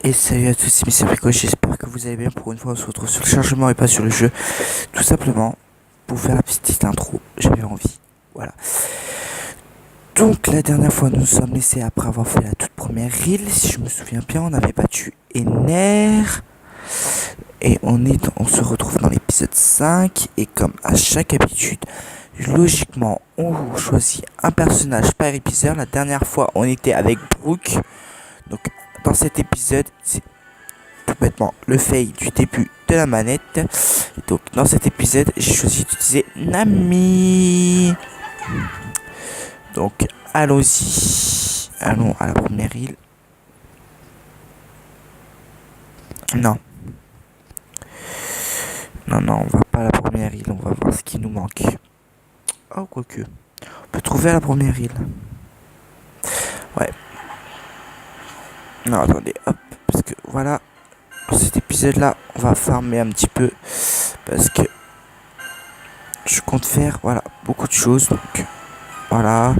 Et salut à tous, c'est Mr. Pico, j'espère que vous allez bien. Pour une fois, on se retrouve sur le chargement et pas sur le jeu. Tout simplement, pour faire la petite intro, j'avais envie. Voilà. Donc, la dernière fois, nous nous sommes laissés après avoir fait la toute première reel. Si je me souviens bien, on avait battu Ener. Et on se retrouve dans l'épisode 5. Et comme à chaque habitude, logiquement, on choisit un personnage par épisode. La dernière fois, on était avec Brooke. Donc, dans cet épisode, c'est tout bêtement le fail du début de la manette. Donc, dans cet épisode, j'ai choisi d'utiliser Nami. Donc, allons-y. Allons à la première île. Non. Non, on va pas à la première île. On va voir ce qui nous manque. Oh, quoique. On peut trouver à la première île. Ouais. Non, attendez, hop. Parce que voilà. Dans cet épisode là, on va farmer un petit peu. Parce que je compte faire, voilà, beaucoup de choses. Donc, voilà.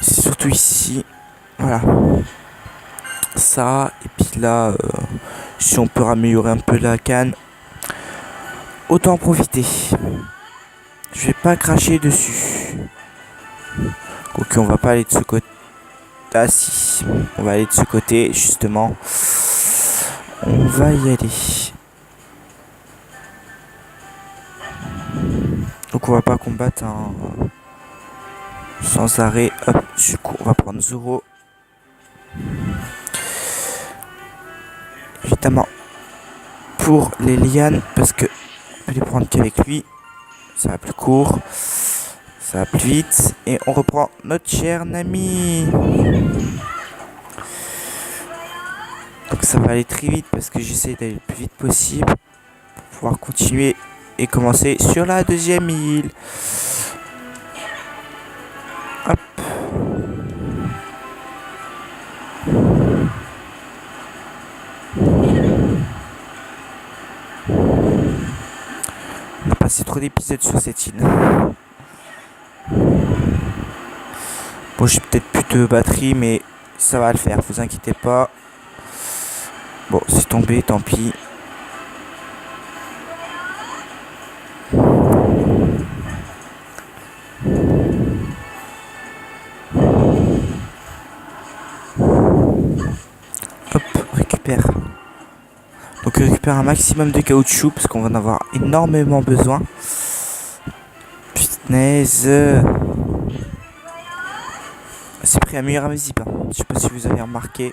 C'est surtout ici. Voilà. Ça. Et puis là, si on peut améliorer un peu la canne, autant en profiter. Je vais pas cracher dessus. Ok, on va pas aller de ce côté. Ah si, on va aller de ce côté, justement. On va y aller. Donc on va pas combattre sans arrêt. Hop, du coup on va prendre Zoro. Évidemment pour les lianes, parce que on peut les prendre qu'avec lui. Ça va plus court. Ça va plus vite. Et on reprend notre cher Nami. Donc ça va aller très vite parce que j'essaie d'aller le plus vite possible pour pouvoir continuer et commencer sur la deuxième île. Hop. On a passé trop d'épisodes sur cette île. Bon, j'ai peut-être plus de batterie, mais ça va le faire, vous inquiétez pas. Bon, c'est tombé, tant pis. Hop, récupère. Donc récupère un maximum de caoutchouc parce qu'on va en avoir énormément besoin. Punaise. C'est pris un meilleur invisible. Je sais pas si vous avez remarqué.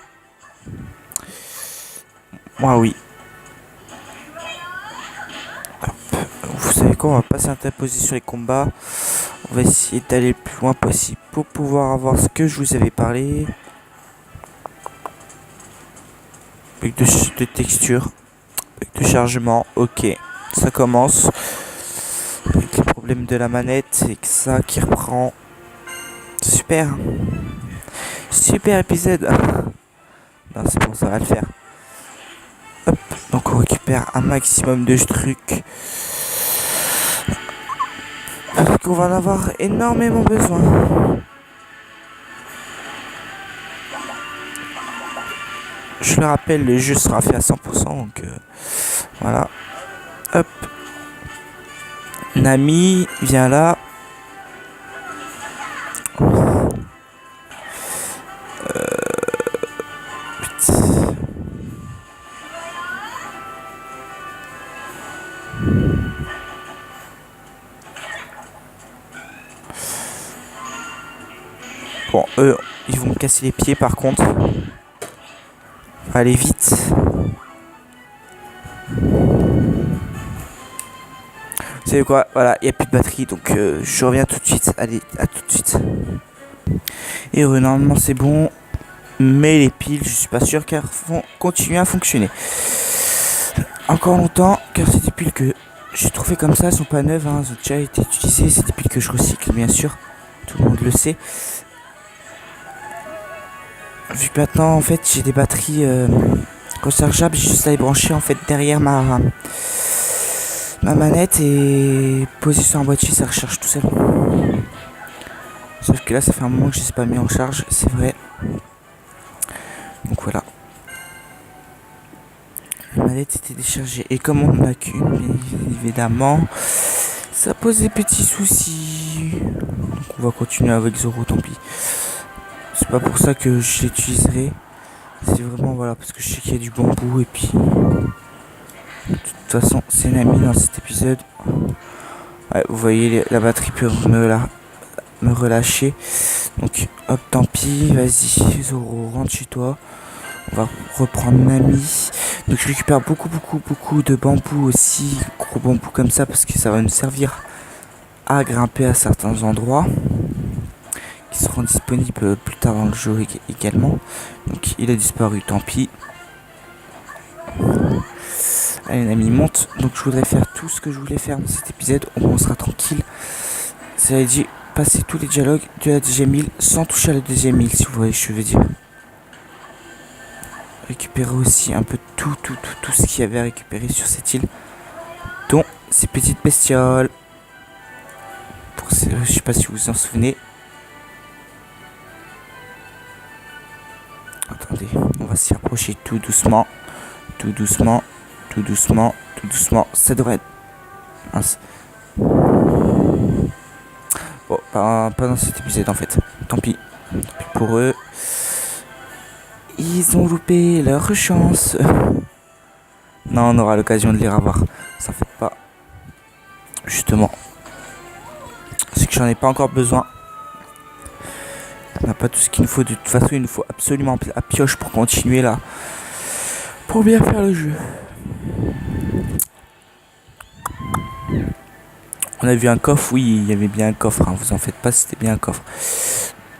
Moi oui. Hop. Vous savez quoi, on va pas s'interposer sur les combats. On va essayer d'aller le plus loin possible pour pouvoir avoir ce que je vous avais parlé. Avec de texture. Avec de chargement. Ok. Ça commence. Avec les problèmes de la manette. Et que ça qui reprend. Super. Super épisode. Non, c'est bon, ça va le faire. Hop. Donc on récupère un maximum de trucs. Parce qu'on va en avoir énormément besoin. Je le rappelle, le jeu sera fait à 100%. Donc voilà. Hop. Nami, viens là. Bon, eux, ils vont me casser les pieds par contre. Allez vite. Vous savez quoi? Voilà, il n'y a plus de batterie, donc je reviens tout de suite. Allez, à tout de suite. Et normalement c'est bon. Mais les piles, je suis pas sûr qu'elles vont continuer à fonctionner. Encore longtemps, car c'est des piles que j'ai trouvées comme ça, elles sont pas neuves, hein, elles ont déjà été utilisées. C'est des piles que je recycle, bien sûr. Tout le monde le sait. Vu que maintenant, en fait, j'ai des batteries rechargeables, j'ai juste à les brancher en fait derrière ma manette et poser sur un boîtier, ça recharge tout seul. Sauf que là, ça fait un moment que je ne les ai pas mis en charge, c'est vrai. Donc voilà. La mallette était déchargée. Et comme on n'a qu'une, bien évidemment, ça pose des petits soucis. Donc on va continuer avec Zoro, tant pis. C'est pas pour ça que je l'utiliserai. C'est vraiment voilà, parce que je sais qu'il y a du bambou et puis... De toute façon, c'est Nami dans cet épisode. Ouais, vous voyez, la batterie peut me relâcher. Donc hop, tant pis, vas-y Zoro, rentre chez toi. On va reprendre Nami. Donc je récupère beaucoup de bambou aussi, gros bambou comme ça, parce que ça va nous servir à grimper à certains endroits qui seront disponibles plus tard dans le jeu également. Donc il a disparu, tant pis. Allez Nami, monte. Donc je voudrais faire tout ce que je voulais faire dans cet épisode, on sera tranquille. Ça veut dire passer tous les dialogues de la deuxième île sans toucher à la deuxième île, si vous voyez ce que je veux dire. Récupérer aussi un peu tout ce qu'il y avait à récupérer sur cette île, dont ces petites bestioles. Je sais pas si vous vous en souvenez. Attendez, on va s'y approcher tout doucement. Ça devrait être... Mince. Bon, pas dans cet épisode en fait. Tant pis pour eux. Ils ont loupé leur chance. Non, on aura l'occasion de les revoir. Ça fait pas. Justement. C'est que j'en ai pas encore besoin. On n'a pas tout ce qu'il nous faut. De toute façon, il nous faut absolument la pioche pour continuer là. Pour bien faire le jeu. On a vu un coffre. Oui, il y avait bien un coffre. Hein, vous en faites pas, c'était bien un coffre.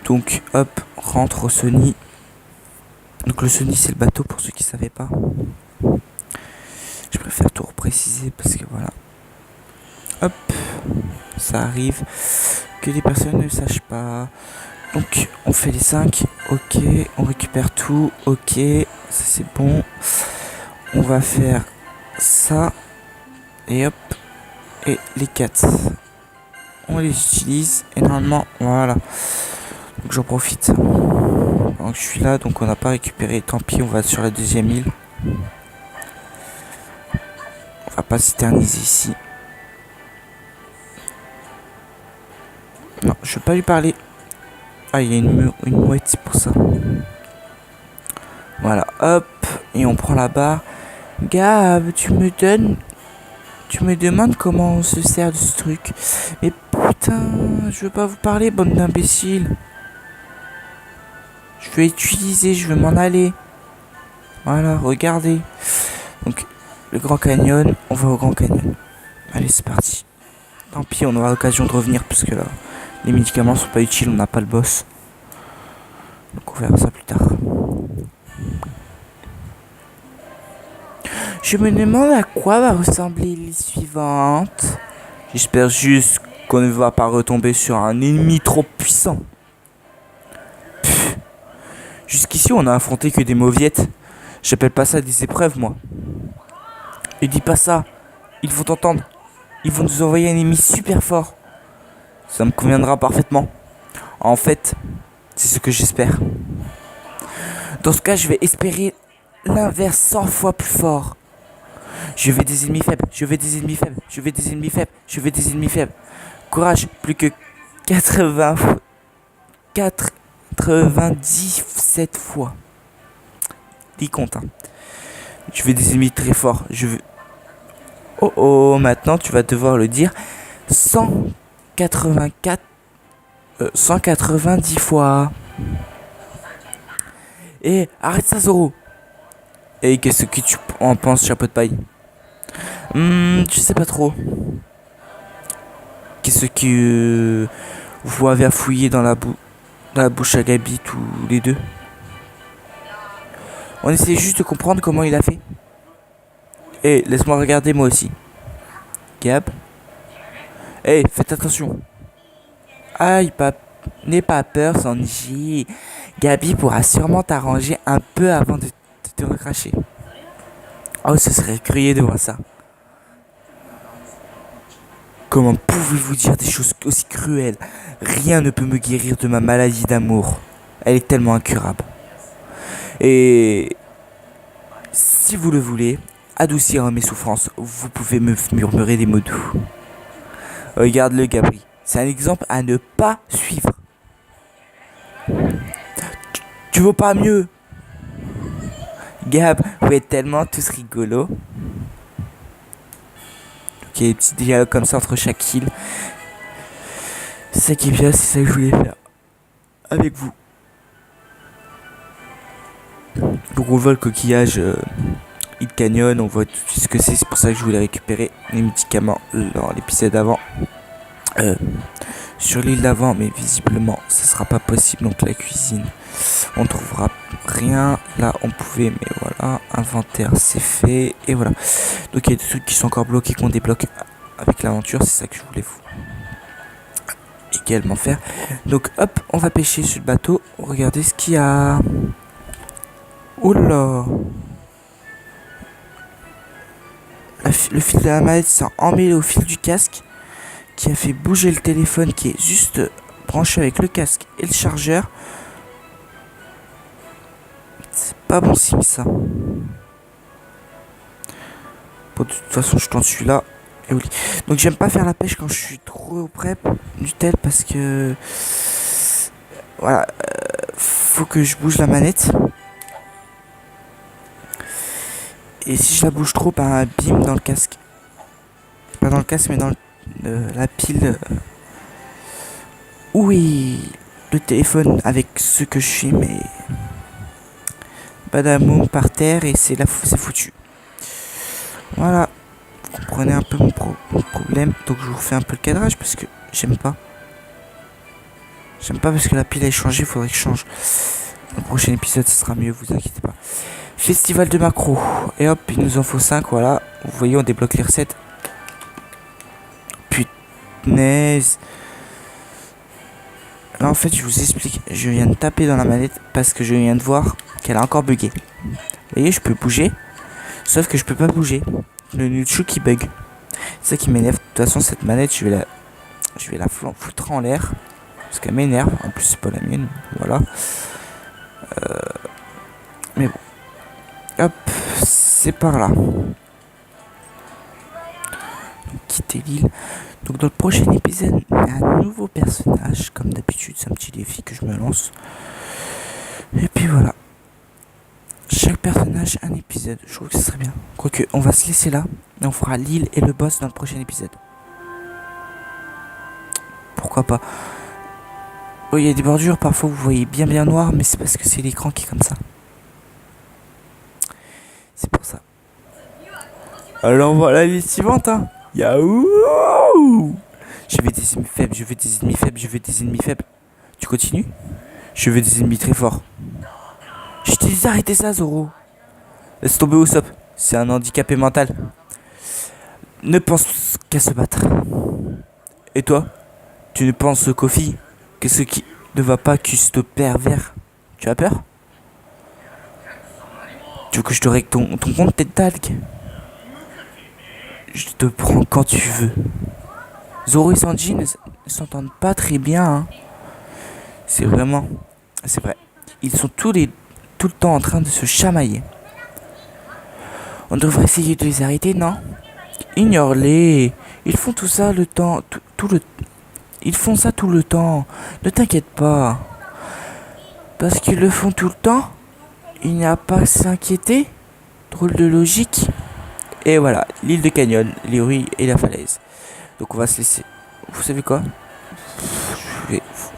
Donc, hop, rentre au Sony. Donc le Sony c'est le bateau pour ceux qui savaient pas. Je préfère tout repréciser parce que voilà. Hop, ça arrive que les personnes ne sachent pas. Donc on fait les 5, ok, on récupère tout, ok, ça c'est bon. On va faire ça et hop, et les 4. On les utilise et normalement voilà. Donc j'en profite. Donc je suis là, donc on n'a pas récupéré, tant pis, on va sur la deuxième île. On va pas s'éterniser ici. Non, je veux pas lui parler. Ah, il y a une mouette, c'est pour ça. Voilà, hop, et on prend la barre. Gab, tu me demandes comment on se sert de ce truc. Mais putain, je veux pas vous parler, bande d'imbéciles. Je veux utiliser, je veux m'en aller. Voilà, regardez. Donc, le Grand Canyon, on va au Grand Canyon. Allez, c'est parti. Tant pis, on aura l'occasion de revenir parce que là, les médicaments sont pas utiles, on n'a pas le boss. Donc, on verra ça plus tard. Je me demande à quoi va ressembler l'île suivante. J'espère juste qu'on ne va pas retomber sur un ennemi trop puissant. Jusqu'ici, on a affronté que des mauviettes. J'appelle pas ça des épreuves, moi. Et dis pas ça. Ils vont t'entendre. Ils vont nous envoyer un ennemi super fort. Ça me conviendra parfaitement. En fait, c'est ce que j'espère. Dans ce cas, je vais espérer l'inverse 100 fois plus fort. Je veux des ennemis faibles. Courage, plus que 97 fois. Dis compte, hein. Je veux des ennemis très forts. Je veux... Oh, maintenant tu vas devoir le dire 190 fois. Et arrête ça, Zoro. Et qu'est-ce que tu en penses, chapeau de paille? Je sais pas trop. Qu'est-ce que vous avez à fouiller dans la bouche à Gabi tous les deux? On essaie juste de comprendre comment il a fait. Eh, laisse-moi regarder moi aussi. Gab. Eh, faites attention. Aïe, n'aie pas peur, Sanji. Gabi pourra sûrement t'arranger un peu avant de te recracher. Oh, ce serait curieux de voir ça. Comment pouvez-vous dire des choses aussi cruelles? Rien ne peut me guérir de ma maladie d'amour. Elle est tellement incurable. Et si vous le voulez, adoucir mes souffrances, vous pouvez me murmurer des mots doux. Regarde le Gabri. C'est un exemple à ne pas suivre. Tu vaux pas mieux. Gab, vous êtes tellement tous rigolos. Ok, des petits dialogues comme ça entre chaque île. C'est ça qui est bien, c'est ça que je voulais faire avec vous. Donc on voit le coquillage il canyon, on voit tout ce que c'est pour ça que je voulais récupérer les médicaments dans l'épisode avant. Sur l'île d'avant, mais visiblement ça sera pas possible, donc la cuisine on trouvera rien. Là on pouvait, mais voilà, inventaire c'est fait, et voilà. Donc il y a des trucs qui sont encore bloqués qu'on débloque avec l'aventure, c'est ça que je voulais vous également faire. Donc hop, on va pêcher sur le bateau, regardez ce qu'il y a. Oh là, le fil de la manette s'est emmêlé au fil du casque, qui a fait bouger le téléphone qui est juste branché avec le casque et le chargeur. C'est pas bon signe ça. Bon, de toute façon je t'en suis là. Et oui. Donc j'aime pas faire la pêche quand je suis trop près du tel parce que voilà, faut que je bouge la manette. Et si je la bouge trop, bah bim dans le casque. Pas dans le casque mais dans la pile. Oui, le téléphone avec ce que je filme mais badamoum par terre et c'est foutu. Voilà, vous comprenez un peu mon problème. Donc je vous refais un peu le cadrage parce que j'aime pas. J'aime pas parce que la pile a changé, il faudrait que je change. Le prochain épisode ce sera mieux, vous inquiétez pas. Festival de macro. Et hop, il nous en faut 5, voilà. Vous voyez, on débloque les recettes. Punaise. Là en fait je vous explique, je viens de taper dans la manette parce que je viens de voir qu'elle a encore bugué. Vous voyez, je peux bouger, sauf que je peux pas bouger. Le Nunchuk qui bug. C'est ça qui m'énerve. De toute façon cette manette je vais la foutre en l'air. Parce qu'elle m'énerve. En plus c'est pas la mienne. Voilà. Mais bon. Hop. C'est par là. Quitter l'île. Donc dans le prochain épisode, il y a un nouveau personnage. Comme d'habitude, c'est un petit défi que je me lance. Et puis voilà. Chaque personnage, un épisode. Je trouve que ce serait bien. Quoique, on va se laisser là. Et on fera l'île et le boss dans le prochain épisode. Pourquoi pas. Oh, il y a des bordures, parfois vous voyez bien noir, mais c'est parce que c'est l'écran qui est comme ça. C'est pour ça. Alors voilà l'île suivante, hein. Yahoo! Je veux des ennemis faibles, je veux des ennemis faibles, je veux des ennemis faibles. Tu continues? Je veux des ennemis très forts. Je t'ai dit d'arrêter ça, Zoro. Laisse tomber Usopp. C'est un handicapé mental. Ne pense qu'à se battre. Et toi? Tu ne penses qu'aux filles? Qu'est-ce qui ne va pas, que ce pervers? Tu as peur? Tu veux que je te règle ton compte tête d'algue? Je te prends quand tu veux. Zoro et Sanji ne s'entendent pas très bien, hein. C'est vraiment... C'est vrai. Ils sont tout le temps en train de se chamailler. On devrait essayer de les arrêter, non? Ignore-les. Ils font tout ça le temps... Ils font ça tout le temps. Ne t'inquiète pas. Parce qu'ils le font tout le temps, il n'y a pas à s'inquiéter. Drôle de logique. Et voilà, l'île de Canyon, les rues et la falaise. Donc on va se laisser. Vous savez quoi?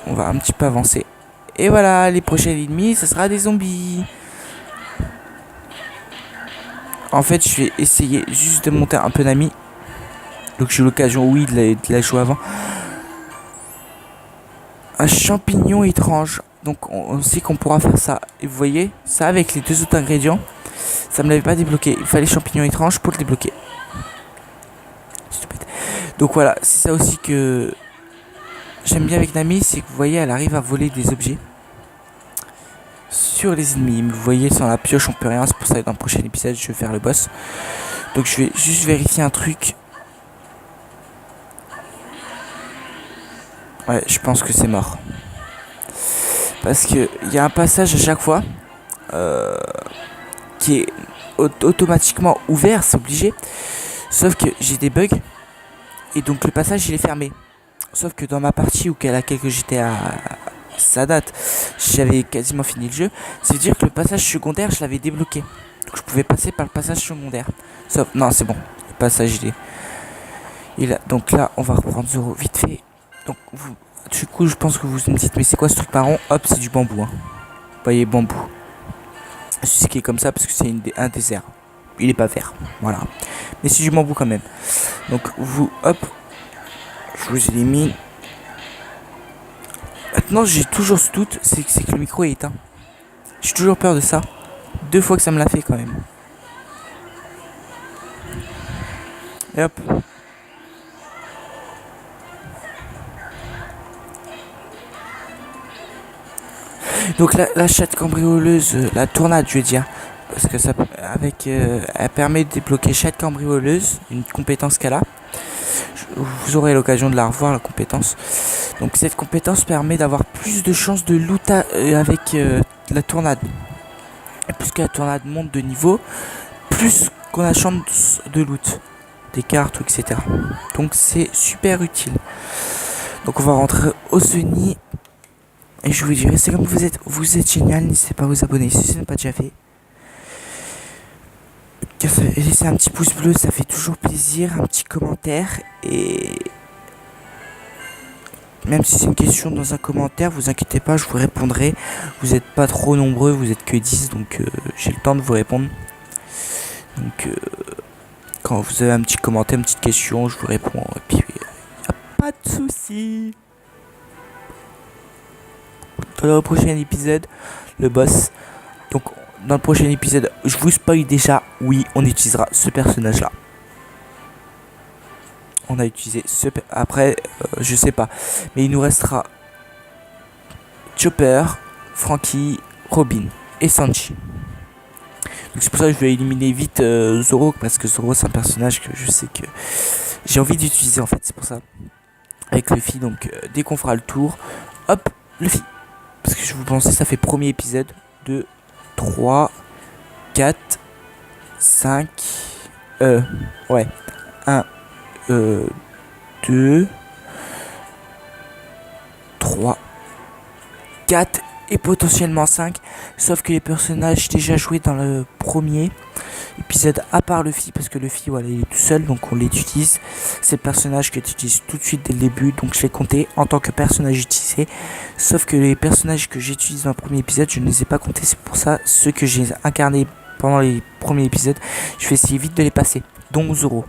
On va un petit peu avancer. Et voilà, les prochains ennemis, ce sera des zombies. En fait, je vais essayer juste de monter un peu d'amis. Donc j'ai eu l'occasion, oui, de la jouer avant. Un champignon étrange. Donc on sait qu'on pourra faire ça. Et vous voyez, ça avec les deux autres ingrédients, ça me l'avait pas débloqué. Il fallait champignon étrange pour le débloquer. Stupide. Donc voilà, c'est ça aussi que j'aime bien avec Nami, c'est que vous voyez, elle arrive à voler des objets sur les ennemis. Vous voyez, sans la pioche, on peut rien. C'est pour ça que dans le prochain épisode, je vais faire le boss. Donc je vais juste vérifier un truc. Ouais, je pense que c'est mort. Parce que il y a un passage à chaque fois qui est automatiquement ouvert, c'est obligé. Sauf que j'ai des bugs et donc le passage il est fermé. Sauf que dans ma partie à laquelle j'étais à sa date, j'avais quasiment fini le jeu. Ça veut dire que le passage secondaire je l'avais débloqué. Donc je pouvais passer par le passage secondaire. Sauf non c'est bon, le passage il est là. Donc là on va reprendre Zoro vite fait. Donc vous, du coup je pense que vous me dites mais c'est quoi ce truc marron? Hop c'est du bambou hein. Vous voyez bambou. C'est qui est comme ça parce que c'est un désert. Il est pas vert, voilà. Mais c'est du bambou quand même. Donc vous, hop, je vous élimine. Maintenant j'ai toujours ce doute, c'est que le micro est éteint. J'ai toujours peur de ça. 2 fois que ça me l'a fait quand même. Et hop. Donc la chatte cambrioleuse, la tournade je veux dire. Parce que ça, elle permet de débloquer chatte cambrioleuse, une compétence qu'elle a. Vous aurez l'occasion de la revoir la compétence. Donc cette compétence permet d'avoir plus de chances de loot avec la tournade. Et plus que la tournade monte de niveau, plus qu'on a chance de loot, des cartes, etc. Donc c'est super utile. Donc on va rentrer au Sony. Et je vous dirai, c'est comme vous êtes génial, n'hésitez pas à vous abonner si ce n'est pas déjà fait. Laissez un petit pouce bleu, ça fait toujours plaisir, un petit commentaire et même si c'est une question dans un commentaire, vous inquiétez pas, je vous répondrai. Vous n'êtes pas trop nombreux, vous êtes que 10, donc j'ai le temps de vous répondre. Donc quand vous avez un petit commentaire, une petite question, je vous réponds et puis y a pas de souci. Dans le prochain épisode, le boss. Donc dans le prochain épisode, je vous spoil déjà, oui, on utilisera ce personnage là. On a utilisé ce après je sais pas, mais il nous restera Chopper, Franky, Robin et Sanji. Donc c'est pour ça que je vais éliminer vite Zoro, parce que Zoro c'est un personnage que je sais que j'ai envie d'utiliser en fait, c'est pour ça. Avec Luffy, donc dès qu'on fera le tour, hop, Luffy. Parce que je vous pensais ça fait premier épisode, 2, 3, 4, 5, ouais, 1, 2, 3, 4 et potentiellement 5. Sauf que les personnages déjà joués dans le premier épisode, à part Luffy, parce que Luffy voilà, il est tout seul, donc on l'utilise. C'est le personnage que tu utilises tout de suite dès le début, donc je l'ai compté en tant que personnage utilisé. Sauf que les personnages que j'utilise dans le premier épisode, je ne les ai pas comptés. C'est pour ça, ceux que j'ai incarnés pendant les premiers épisodes, je vais essayer vite de les passer, dont Zoro.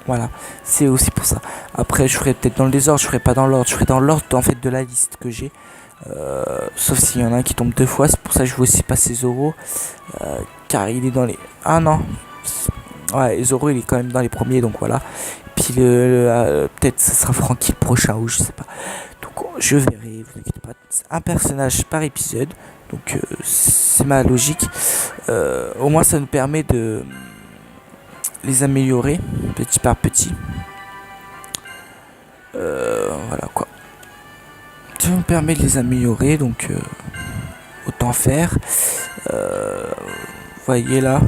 Voilà, c'est aussi pour ça. Après, je ferai peut-être dans le désordre, je ferai pas dans l'ordre, je ferai dans l'ordre en fait de la liste que j'ai. Sauf s'il y en a un qui tombe 2 fois, c'est pour ça que je vais aussi passer Zoro. Car il est dans les. Ah non! Ouais, Zoro il est quand même dans les premiers, donc voilà. Puis peut-être ça sera Franky le prochain, ou je sais pas. Donc je verrai, vous inquiétez pas. C'est un personnage par épisode, donc c'est ma logique. Au moins ça nous permet de les améliorer petit par petit. Voilà quoi. Ça nous permet de les améliorer, donc autant faire. Vous voyez là,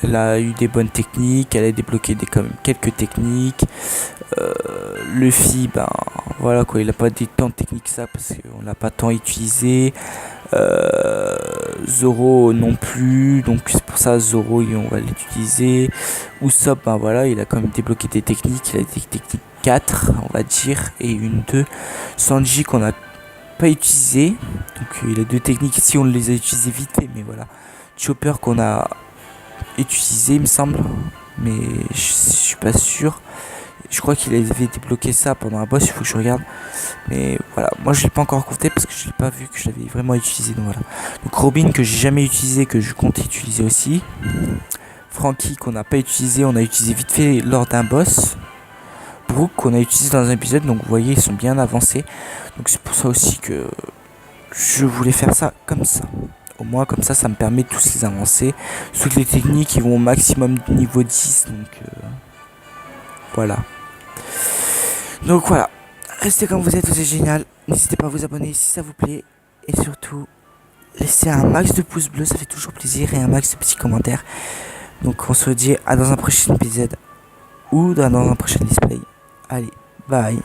elle a eu des bonnes techniques, elle a débloqué quand même quelques techniques. Luffy, ben voilà quoi, il a pas dit tant de techniques que ça parce qu'on l'a pas tant utilisé. Zoro non plus, donc c'est pour ça Zoro on va l'utiliser. Usopp, ben voilà, il a quand même débloqué des techniques, il a des techniques 4 on va dire, et une 2. Sanji qu'on a pas utilisé, donc il a 2 techniques ici, on les a utilisées vite fait, mais voilà. Chopper qu'on a utilisé il me semble, mais je suis pas sûr. Je crois qu'il avait débloqué ça pendant un boss, il faut que je regarde. Mais voilà, moi je l'ai pas encore compté parce que je l'ai pas vu que je l'avais vraiment utilisé. Donc voilà. Donc Robin que j'ai jamais utilisé, que je compte utiliser aussi. Franky qu'on n'a pas utilisé, on a utilisé vite fait lors d'un boss. Brook qu'on a utilisé dans un épisode, donc vous voyez ils sont bien avancés. Donc c'est pour ça aussi que je voulais faire ça comme ça. Au moins comme ça me permet de tous les avancer. Toutes les techniques ils vont au maximum de niveau 10, donc voilà. Donc voilà, restez comme vous êtes génial. N'hésitez pas à vous abonner si ça vous plaît. Et surtout, laissez un max de pouces bleus, ça fait toujours plaisir, et un max de petits commentaires. Donc on se dit à dans un prochain épisode ou dans un prochain display. Allez, bye.